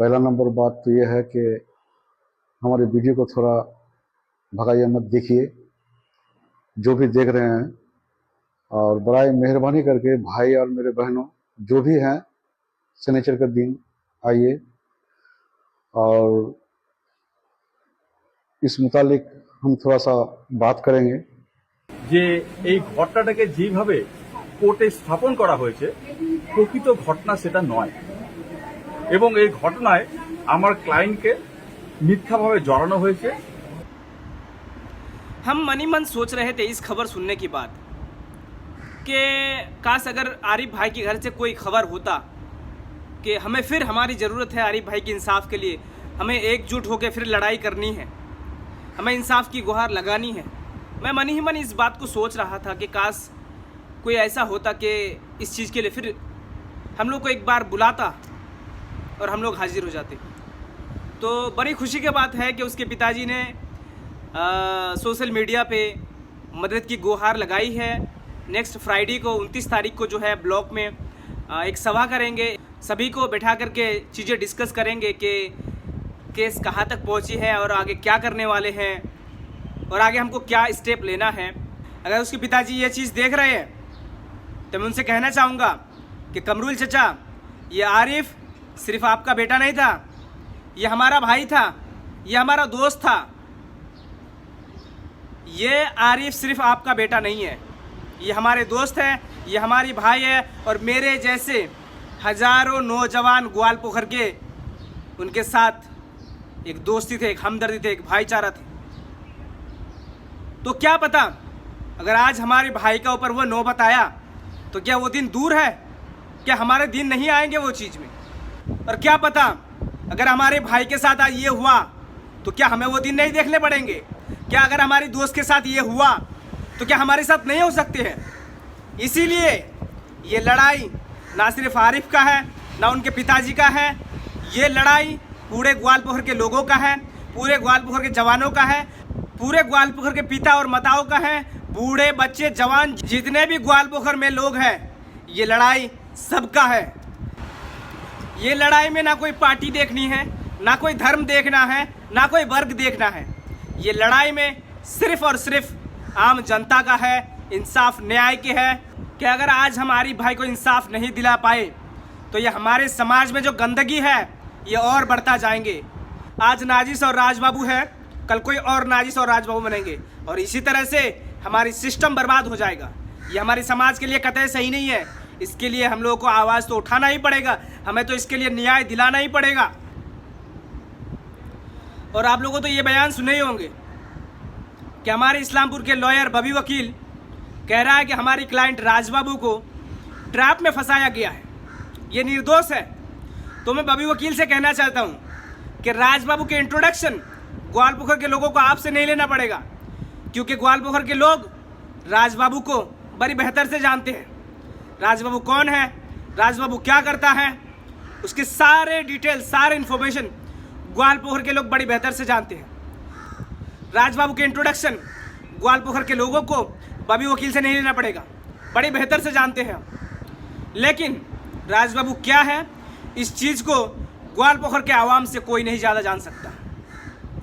पहला नंबर बात तो ये है कि हमारे वीडियो को थोड़ा भगाइए मत, देखिए जो भी देख रहे हैं, और बड़ा मेहरबानी करके भाई और मेरे बहनों जो भी हैं, शनिचर का दिन आइए और इस मुतालिक हम थोड़ा सा बात करेंगे। যে এই ঘটনাটাকে যেভাবে কোর্টে স্থাপন করা হয়েছে প্রকৃত ঘটনা সেটা নয়, এবং এই ঘটনায় আমার ক্লায়েন্টকে মিথ্যাভাবে জড়ানো হয়েছে। हम मनी मन सोच रहे थे इस खबर सुनने के बाद कि काश अगर आरिफ भाई के घर से कोई खबर होता कि हमें फिर हमारी ज़रूरत है आरिफ भाई के इंसाफ के लिए, हमें एकजुट होकर फिर लड़ाई करनी है, हमें इंसाफ की गुहार लगानी है। मैं मन ही मन इस बात को सोच रहा था कि काश कोई ऐसा होता कि इस चीज़ के लिए फिर हम लोग को एक बार बुलाता और हम लोग हाजिर हो जाते। तो बड़ी खुशी की बात है कि उसके पिताजी ने सोशल मीडिया पे मदद की गुहार लगाई है। नेक्स्ट फ्राइडे को 29 तारीख को जो है ब्लॉक में एक सभा करेंगे, सभी को बैठा करके चीज़ें डिस्कस करेंगे कि केस कहाँ तक पहुँची है और आगे क्या करने वाले हैं और आगे हमको क्या स्टेप लेना है। अगर उसके पिताजी ये चीज़ देख रहे हैं तो मैं उनसे कहना चाहूँगा कि कमरुल चचा, ये आरिफ सिर्फ आपका बेटा नहीं था, ये हमारा भाई था, ये हमारा दोस्त था। ये आरिफ सिर्फ आपका बेटा नहीं है, ये हमारे दोस्त है, ये हमारी भाई है। और मेरे जैसे हज़ारों नौजवान ग्वालपोखर के उनके साथ एक दोस्ती थे, एक हमदर्दी थे, एक भाईचारा थे। तो क्या पता अगर आज हमारे भाई का ऊपर वो नौबत आया तो क्या वो दिन दूर है? क्या हमारे दिन नहीं आएंगे वो चीज़ में? और क्या पता अगर हमारे भाई के साथ आज ये हुआ तो क्या हमें वो दिन नहीं देखने पड़ेंगे? क्या अगर हमारी दोस्त के साथ ये हुआ तो क्या हमारे साथ नहीं हो सकते हैं? इसीलिए ये लड़ाई ना सिर्फ आरिफ का है, ना उनके पिताजी का है, ये लड़ाई पूरे ग्वालपोखर के लोगों का है, पूरे ग्वालपोखर के जवानों का है, पूरे ग्वालपोखर के पिता और माताओं का है, बूढ़े बच्चे जवान जितने भी ग्वालपोखर में लोग हैं, ये लड़ाई सबका है। ये लड़ाई में ना कोई पार्टी देखनी है, ना कोई धर्म देखना है, ना कोई वर्ग देखना है। ये लड़ाई में सिर्फ और सिर्फ आम जनता का है, इंसाफ न्याय की है। कि अगर आज हम आरिफ भाई को इंसाफ नहीं दिला पाए तो ये हमारे समाज में जो गंदगी है ये और बढ़ता जाएंगे। आज नाजिस और राजबाबू है, कल कोई और नाजिस और राजबाबू बनेंगे और इसी तरह से हमारी सिस्टम बर्बाद हो जाएगा। ये हमारे समाज के लिए कतई सही नहीं है। इसके लिए हम लोगों को आवाज़ तो उठाना ही पड़ेगा, हमें तो इसके लिए न्याय दिलाना ही पड़ेगा। और आप लोगों को तो ये बयान सुने ही होंगे कि हमारे इस्लामपुर के लॉयर बबी वकील कह रहा है कि हमारी क्लाइंट राजबाबू को ट्रैप में फंसाया गया है, ये निर्दोष है। तो मैं बबी वकील से कहना चाहता हूँ कि राजबाबू के इंट्रोडक्शन ग्वालपोखर के लोगों को आपसे नहीं लेना पड़ेगा, क्योंकि ग्वालपोखर के लोग राजबाबू को बड़ी बेहतर से जानते हैं। राजबाबू कौन है, राजबाबू क्या करता है, उसके सारे डिटेल, सारे इन्फॉर्मेशन ग्वालपोखर के लोग बड़ी बेहतर से जानते हैं। राजबाबू के इंट्रोडक्शन ग्वालपोखर के लोगों को बबी वकील से नहीं लेना पड़ेगा, बड़ी बेहतर से जानते हैं। लेकिन राजबाबू क्या है, इस चीज़ को ग्वालपोखर के आवाम से कोई नहीं ज़्यादा जान सकता,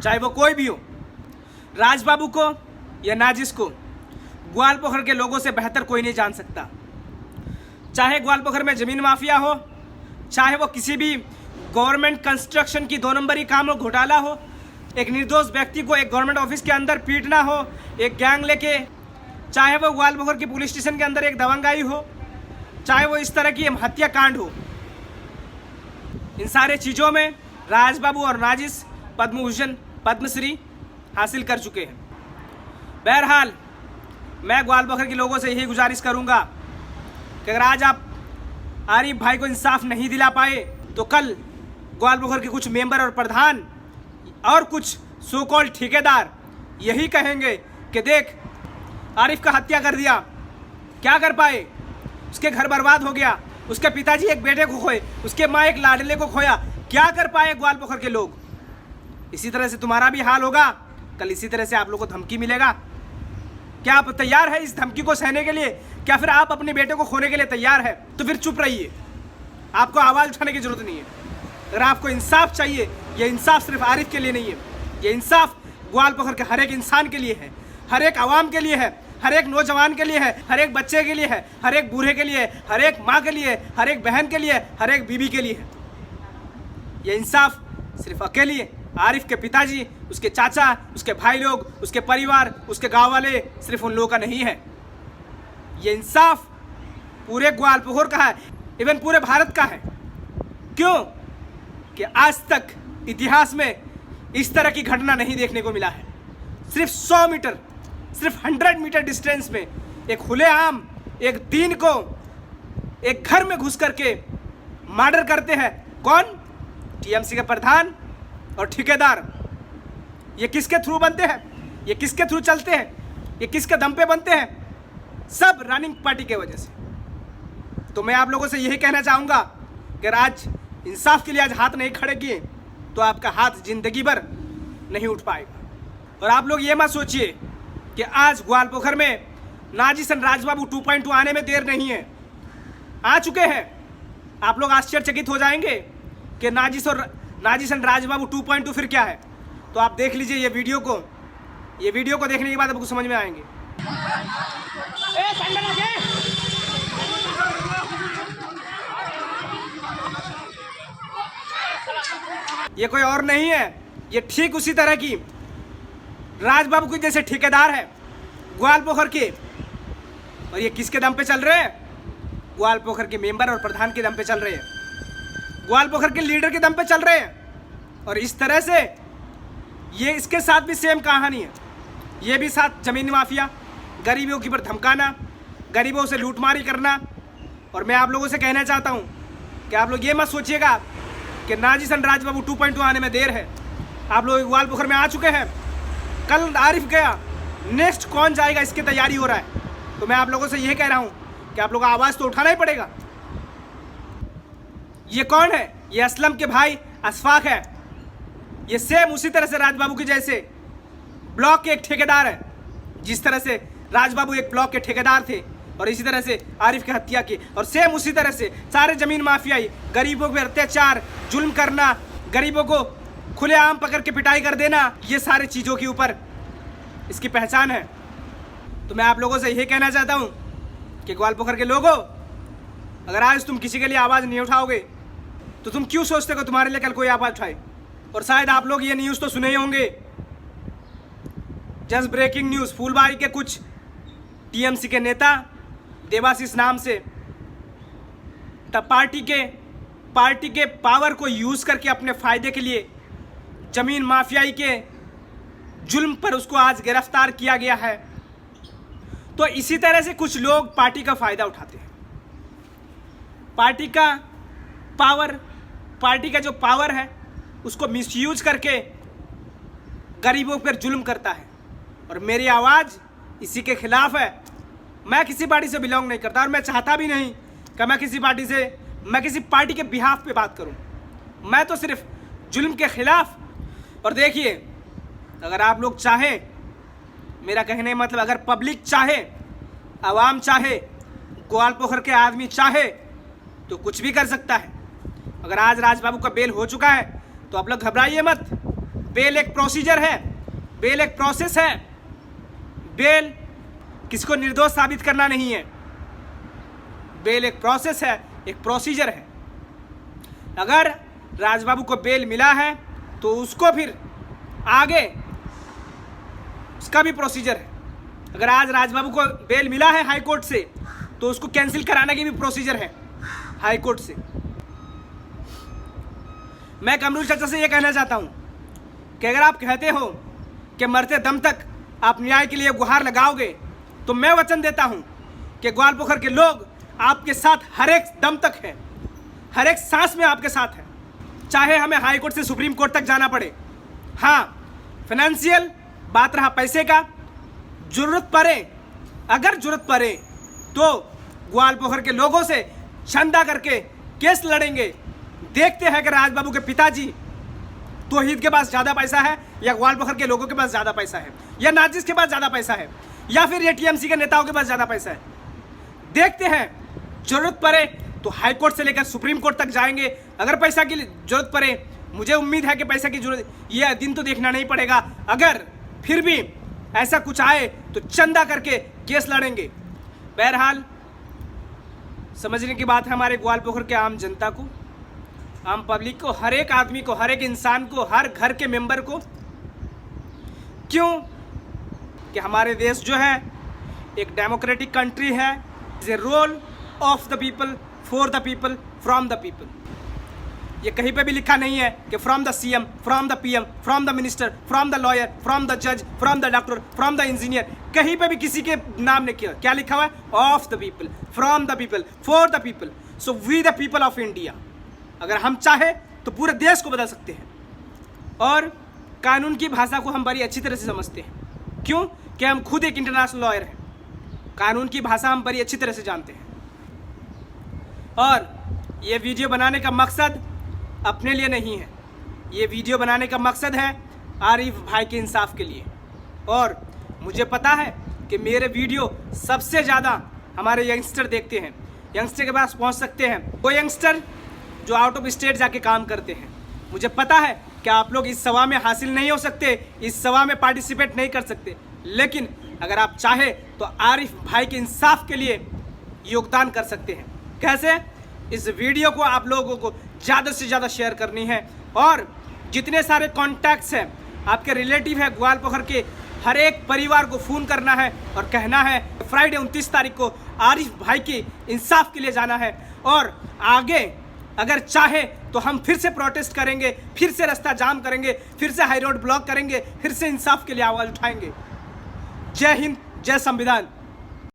चाहे वो कोई भी हो। राजबाबू को या नाजिस को ग्वालपोखर के लोगों से बेहतर कोई नहीं जान सकता। चाहे ग्वालपोखर में ज़मीन माफिया हो, चाहे वो किसी भी गवर्नमेंट कंस्ट्रक्शन की 2 नंबरी काम हो, घोटाला हो, एक निर्दोष व्यक्ति को एक गवर्नमेंट ऑफिस के अंदर पीटना हो एक गैंग लेके, चाहे वो ग्वालपोखर की पुलिस स्टेशन के अंदर एक दबंगाई हो, चाहे वो इस तरह की हत्याकांड हो, इन सारे चीज़ों में राजबाबू और नाजिस पद्म भूषण, पद्मश्री हासिल कर चुके हैं। बहरहाल मैं ग्वालपोखर के लोगों से यही गुजारिश करूंगा कि अगर आज आप आरिफ भाई को इंसाफ नहीं दिला पाए तो कल ग्वालपोखर के कुछ मेंबर और प्रधान और कुछ सो कॉल्ड ठेकेदार यही कहेंगे कि देख आरिफ का हत्या कर दिया, क्या कर पाए, उसके घर बर्बाद हो गया, उसके पिताजी एक बेटे को खोए, उसके माँ एक लाडले को खोया, क्या कर पाए ग्वालपोखर के लोग। इसी तरह से तुम्हारा भी हाल होगा, कल इसी तरह से आप लोगों को धमकी मिलेगा। क्या आप तैयार है इस धमकी को सहने के लिए? क्या फिर आप अपने बेटे को खोने के लिए तैयार है? तो फिर चुप रहिए, आपको आवाज़ उठाने की जरूरत नहीं है। अगर आपको इंसाफ चाहिए, ये इंसाफ सिर्फ आरिफ के लिए नहीं है, ये इंसाफ ग्वालपोखर के हर एक इंसान के लिए है, हर एक आवाम के लिए है, हर एक नौजवान के लिए है, हर एक बच्चे के लिए है, हर एक बूढ़े के लिए है, हर एक माँ के लिए, हर एक बहन के लिए, हर एक बीबी के लिए है। ये इंसाफ सिर्फ अकेले आरिफ के पिताजी, उसके चाचा, उसके भाई लोग, उसके परिवार, उसके गांव वाले, सिर्फ उन लोगों का नहीं है। ये इंसाफ पूरे ग्वालपोखर का है, इवन पूरे भारत का है। क्यों कि आज तक इतिहास में इस तरह की घटना नहीं देखने को मिला है। सिर्फ 100 मीटर, सिर्फ 100 मीटर डिस्टेंस में एक खुलेआम एक दीन को एक घर में घुस करके मर्डर करते हैं। कौन? टीएमसी के प्रधान और ठेकेदार। ये किसके थ्रू बनते हैं? ये किसके थ्रू चलते हैं? ये किसके दम पे बनते हैं? सब रनिंग पार्टी के वजह से। तो मैं आप लोगों से यही कहना चाहूँगा कि आज इंसाफ के लिए आज हाथ नहीं खड़े किए तो आपका हाथ जिंदगी भर नहीं उठ पाएगा। और आप लोग ये मत सोचिए कि आज ग्वालपोखर में नाजिसन राजबाबू 2.2 आने में देर नहीं है, आ चुके हैं। आप लोग आश्चर्यचकित हो जाएंगे कि नाजिसन राजबाबू 2.2 फिर क्या है। तो आप देख लीजिए ये वीडियो को देखने के बाद आपको समझ में आएंगे। ये कोई और नहीं है, ये ठीक उसी तरह की राजबाबू के जैसे ठेकेदार है ग्वालपोखर के। और ये किसके दम पे चल रहे हैं? ग्वालपोखर के मेंबर और प्रधान के दम पे चल रहे हैं, ग्वालपोखर के लीडर के दम पे चल रहे हैं। और इस तरह से ये इसके साथ भी सेम कहानी है। ये भी साथ जमीन माफिया, गरीबों की पर धमकाना, गरीबों से लूटमारी करना। और मैं आप लोगों से कहना चाहता हूँ कि आप लोग ये मत सोचिएगा कि नाजिसन राजबाबू 2.2 आने में देर है। आप लोग ग्वालपोखर में आ चुके हैं, कल आरिफ गया, नेक्स्ट कौन जाएगा इसकी तैयारी हो रहा है। तो मैं आप लोगों से यही कह रहा हूँ कि आप लोग आवाज़ तो उठाना ही पड़ेगा। ये कौन है? ये असलम के भाई अशफाक है। ये सेम उसी तरह से राजबाबू के जैसे ब्लॉक के एक ठेकेदार है। जिस तरह से राजबाबू एक ब्लॉक के ठेकेदार थे और इसी तरह से आरिफ की हत्या की, और सेम उसी तरह से सारे जमीन माफियाई, गरीबों पर अत्याचार, जुल्म करना, गरीबों को खुलेआम पकड़ के पिटाई कर देना, ये सारे चीज़ों के ऊपर इसकी पहचान है। तो मैं आप लोगों से यही कहना चाहता हूँ कि ग्वालपोखर के लोगों, अगर आज तुम किसी के लिए आवाज़ नहीं उठाओगे तो तुम क्यों सोचते हो तुम्हारे लिए कल कोई आवाज़ उठाए। और शायद आप लोग ये न्यूज़ तो सुने ही होंगे, जस्ट ब्रेकिंग न्यूज़, फूलबारी के कुछ टीएमसी के नेता देवाशीष नाम से पार्टी के पावर को यूज़ करके अपने फ़ायदे के लिए ज़मीन माफियाई के जुल्म पर उसको आज गिरफ्तार किया गया है। तो इसी तरह से कुछ लोग पार्टी का फ़ायदा उठाते हैं। पार्टी का जो पावर है उसको मिसयूज करके गरीबों पर जुल्म करता है। और मेरी आवाज़ इसी के खिलाफ है। मैं किसी पार्टी से बिलोंग नहीं करता और मैं चाहता भी नहीं कि मैं किसी पार्टी के बिहाफ पे बात करूं। मैं तो सिर्फ जुल्म के खिलाफ। और देखिए, अगर आप लोग चाहें, मेरा कहने का मतलब अगर पब्लिक चाहे, आवाम चाहे, ग्वालपोखर के आदमी चाहे तो कुछ भी कर सकता है। अगर आज राजबाबू का बेल हो चुका है तो आप लोग घबराइए मत। बेल एक प्रोसीजर है, बेल एक प्रोसेस है। बेल किसको निर्दोष साबित करना नहीं है। बेल एक प्रोसेस है, एक प्रोसीजर है। अगर राजबाबू को बेल मिला है तो उसको फिर आगे उसका भी प्रोसीजर है। अगर आज राजबाबू को बेल मिला है हाई कोर्ट से तो उसको कैंसिल कराने की भी प्रोसीजर है हाई कोर्ट से। मैं कमरुल चाचा से ये कहना चाहता हूँ कि अगर आप कहते हो कि मरते दम तक आप न्याय के लिए गुहार लगाओगे तो मैं वचन देता हूँ कि ग्वालपोखर के लोग आपके साथ हर एक दम तक हैं, हर एक सांस में आपके साथ हैं। चाहे हमें हाई कोर्ट से सुप्रीम कोर्ट तक जाना पड़े। हाँ, फाइनेंशियल बात रहा पैसे का, अगर जरूरत पड़े तो ग्वालपोखर के लोगों से चंदा करके केस लड़ेंगे। देखते हैं कि राजबाबू के पिताजी तौहीद के पास ज़्यादा पैसा है या ग्वालपोखर के लोगों के पास ज़्यादा पैसा है, या नाजिस के पास ज़्यादा पैसा है, या फिर ये टीएमसी के नेताओं के पास ज़्यादा पैसा है। देखते हैं, जरूरत पड़े तो हाई कोर्ट से लेकर सुप्रीम कोर्ट तक जाएंगे। अगर पैसा की जरूरत पड़े, मुझे उम्मीद है कि पैसा की जरूरत, ये दिन तो देखना नहीं पड़ेगा, अगर फिर भी ऐसा कुछ आए तो चंदा करके केस लड़ेंगे। बहरहाल समझने की बात है हमारे ग्वालपोखर के आम जनता को, आम पब्लिक को, हर एक आदमी को, हर एक इंसान को, हर घर के मेंबर को। क्यों कि हमारे देश जो है एक डेमोक्रेटिक कंट्री है। Is a rule of the people, for the people, from the people. ये कहीं पे भी लिखा नहीं है कि from the CM, from the PM, from the minister, from the lawyer, from the जज, from the doctor, from the engineer. कहीं पे भी किसी के नाम नहीं किया। क्या लिखा हुआ है? Of the people, from the people, for the people. So we the people of India. अगर हम चाहे तो पूरे देश को बदल सकते हैं। और कानून की भाषा को हम बड़ी अच्छी तरह से समझते हैं। क्यों कि हम खुद एक इंटरनेशनल लॉयर हैं। कानून की भाषा हम बड़ी अच्छी तरह से जानते हैं। और ये वीडियो बनाने का मकसद अपने लिए नहीं है, ये वीडियो बनाने का मकसद है आरिफ भाई के इंसाफ के लिए। और मुझे पता है कि मेरे वीडियो सबसे ज़्यादा हमारे यंगस्टर देखते हैं, यंगस्टर के पास पहुंच सकते हैं, वो यंगस्टर जो आउट ऑफ स्टेट जाके काम करते हैं। मुझे पता है कि आप लोग इस सभा में हासिल नहीं हो सकते, इस सभा में पार्टिसिपेट नहीं कर सकते, लेकिन अगर आप चाहे तो आरिफ भाई के इंसाफ के लिए योगदान कर सकते हैं। कैसे? इस वीडियो को आप लोगों को ज़्यादा से ज़्यादा शेयर करनी है। और जितने सारे कॉन्टैक्ट्स हैं, आपके रिलेटिव है ग्वालपोखर के, हर एक परिवार को फ़ोन करना है और कहना है फ्राइडे 29 तारीख को आरिफ भाई के इंसाफ के लिए जाना है। और आगे अगर चाहे तो हम फिर से प्रोटेस्ट करेंगे, फिर से रास्ता जाम करेंगे, फिर से हाई रोड ब्लॉक करेंगे, फिर से इंसाफ के लिए आवाज़ उठाएंगे। जय हिंद, जय संविधान।